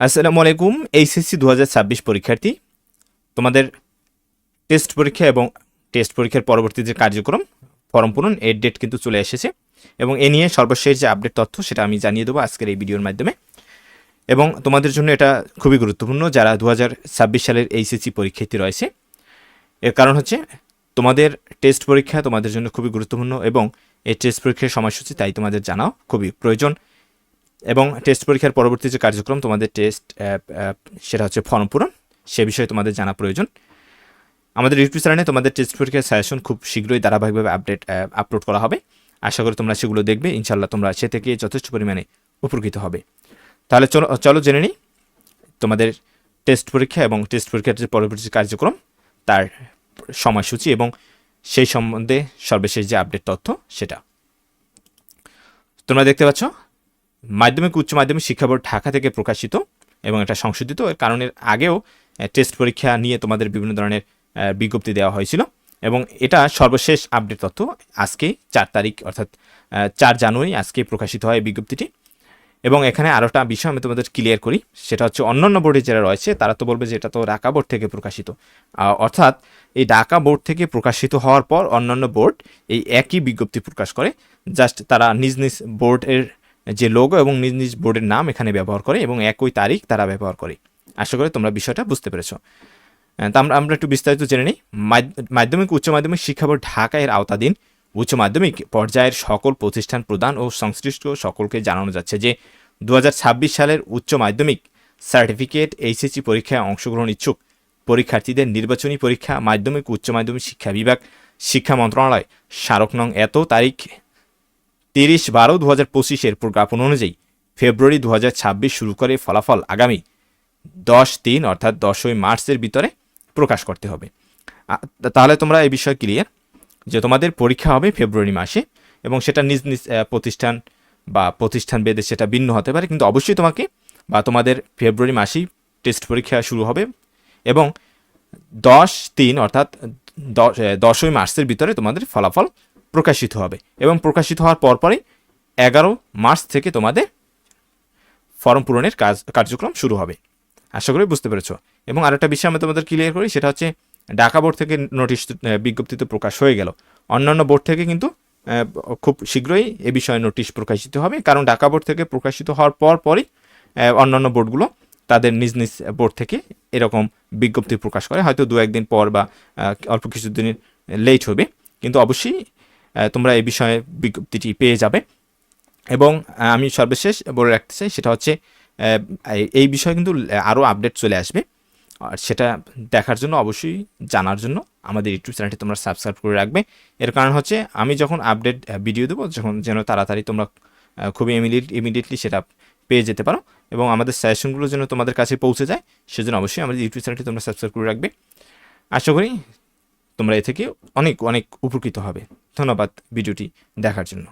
আসসালামু আলাইকুম। এইচএসসি 2026 পরীক্ষার্থী, তোমাদের টেস্ট পরীক্ষা এবং টেস্ট পরীক্ষার পরবর্তী যে কার্যক্রম ফর্ম পূরণ এর ডেট কিন্তু চলে এসেছে এবং এ নিয়ে সর্বশেষ যে আপডেট তথ্য সেটা আমি জানিয়ে দেবো আজকের এই ভিডিওর মাধ্যমে। এবং তোমাদের জন্য এটা খুবই গুরুত্বপূর্ণ যারা 2026 সালের এইচএসসি পরীক্ষার্থী রয়েছে। এর কারণ হচ্ছে তোমাদের টেস্ট পরীক্ষা তোমাদের জন্য খুবই গুরুত্বপূর্ণ এবং এই টেস্ট পরীক্ষার সময়সূচি তাই তোমাদের জানাও খুবই প্রয়োজন। এবং টেস্ট পরীক্ষার পরবর্তী যে কার্যক্রম তোমাদের টেস্ট সেটা হচ্ছে ফর্ম পূরণ, সে বিষয়ে তোমাদের জানা প্রয়োজন। আমাদের ইউটিউব চ্যানেলে তোমাদের টেস্ট পরীক্ষার সাজেশন খুব শীঘ্রই ধারাবাহিকভাবে আপলোড করা হবে। আশা করি তোমরা সেগুলো দেখবে, ইনশাল্লাহ তোমরা সে থেকে যথেষ্ট পরিমাণে উপকৃত হবে। তাহলে চলো জেনে নিই তোমাদের টেস্ট পরীক্ষা এবং টেস্ট পরীক্ষার যে পরবর্তী কার্যক্রম তার সময়সূচি এবং সেই সম্বন্ধে সর্বশেষ যে আপডেট তথ্য সেটা তোমরা দেখতে পাচ্ছ। মাধ্যমিক উচ্চ মাধ্যমিক শিক্ষা বোর্ড ঢাকা থেকে প্রকাশিত এবং এটা সংশোধিত। এর কারণের আগেও টেস্ট পরীক্ষা নিয়ে তোমাদের বিভিন্ন ধরনের বিজ্ঞপ্তি দেওয়া হয়েছিল এবং এটা সর্বশেষ আপডেট তথ্য আজকে 4 তারিখ অর্থাৎ 4 জানুয়ারি আজকে প্রকাশিত হয় এই বিজ্ঞপ্তিটি। এবং এখানে আরোটা বিষয় আমি তোমাদের ক্লিয়ার করি, সেটা হচ্ছে অন্যান্য বোর্ডে যারা রয়েছে তারা তো বলবে যে এটা তো ঢাকা বোর্ড থেকে প্রকাশিত, অর্থাৎ এই ঢাকা বোর্ড থেকে প্রকাশিত হওয়ার পর অন্যান্য বোর্ড এই একই বিজ্ঞপ্তি প্রকাশ করে, জাস্ট তারা নিজ নিজ বোর্ডের যে লোগো এবং নিজ নিজ বোর্ডের নাম এখানে ব্যবহার করে এবং একই তারিখ তারা ব্যবহার করে। আশা করি তোমরা বিষয়টা বুঝতে পেরেছো। তা আমরা একটু বিস্তারিত জেনে নিই। মাধ্যমিক উচ্চ মাধ্যমিক শিক্ষা বোর্ড ঢাকা এর আওতাধীন উচ্চ মাধ্যমিক পর্যায়ের সকল প্রতিষ্ঠান প্রদান ও সংশ্লিষ্ট সকলকে জানানো যাচ্ছে যে 2026 সালের উচ্চ মাধ্যমিক সার্টিফিকেট এইচএসসি পরীক্ষায় অংশগ্রহণ ইচ্ছুক পরীক্ষার্থীদের নির্বাচনী পরীক্ষা মাধ্যমিক উচ্চ মাধ্যমিক শিক্ষা বিভাগ শিক্ষা মন্ত্রণালয় স্মারক নং এত তারিখ 30/12/2025 প্রজ্ঞাপন অনুযায়ী ফেব্রুয়ারি 2026 শুরু করে ফলাফল আগামী 10/3 অর্থাৎ 10ই মার্চের ভিতরে প্রকাশ করতে হবে। তাহলে তোমরা এই বিষয়ে ক্লিয়ার যে তোমাদের পরীক্ষা হবে ফেব্রুয়ারি মাসে এবং সেটা নিজ নিজ প্রতিষ্ঠান বা প্রতিষ্ঠান ভেদে সেটা ভিন্ন হতে পারে, কিন্তু অবশ্যই তোমাকে বা তোমাদের ফেব্রুয়ারি মাসেই টেস্ট পরীক্ষা শুরু হবে এবং 10/3 অর্থাৎ 10ই মার্চের ভিতরে তোমাদের ফলাফল প্রকাশিত হবে এবং প্রকাশিত হওয়ার পরপরই 11 মার্চ থেকে তোমাদের ফর্ম পূরণের কার্যক্রম শুরু হবে। আশা করি বুঝতে পেরেছো। এবং আরেকটা বিষয় আমি তোমাদের ক্লিয়ার করি, সেটা হচ্ছে ঢাকা বোর্ড থেকে নোটিশ বিজ্ঞপ্তিতে প্রকাশ হয়ে গেল, অন্যান্য বোর্ড থেকে কিন্তু খুব শীঘ্রই এ বিষয়ে নোটিশ প্রকাশিত হবে, কারণ ঢাকা বোর্ড থেকে প্রকাশিত হওয়ার পরই অন্যান্য বোর্ডগুলো তাদের নিজ নিজ বোর্ড থেকে এরকম বিজ্ঞপ্তি প্রকাশ করে, হয়তো 2-1 দিন পর বা অল্প কিছুদিন লেট হবে, কিন্তু অবশ্যই তোমরা এই বিষয়ে বিজ্ঞপ্তিটি পেয়ে যাবে। এবং আমি সর্বশেষ বলে রাখতে চাই সেটা হচ্ছে এই বিষয়ে কিন্তু আরও আপডেট চলে আসবে, আর সেটা দেখার জন্য অবশ্যই জানার জন্য আমাদের ইউটিউব চ্যানেলটি তোমরা সাবস্ক্রাইব করে রাখবে। এর কারণ হচ্ছে আমি যখন আপডেট ভিডিও দেবো যেন তাড়াতাড়ি তোমরা খুবই ইমিডিয়েটলি সেটা পেয়ে যেতে পারো এবং আমাদের সাজেশনগুলো যেন তোমাদের কাছে পৌঁছে যায়, সেজন্য অবশ্যই আমাদের ইউটিউব চ্যানেলটি তোমরা সাবস্ক্রাইব করে রাখবে। আশা করি তোমরা এ থেকে অনেক অনেক উপকৃত হবে। ধন্যবাদ ভিডিওটি দেখার জন্য।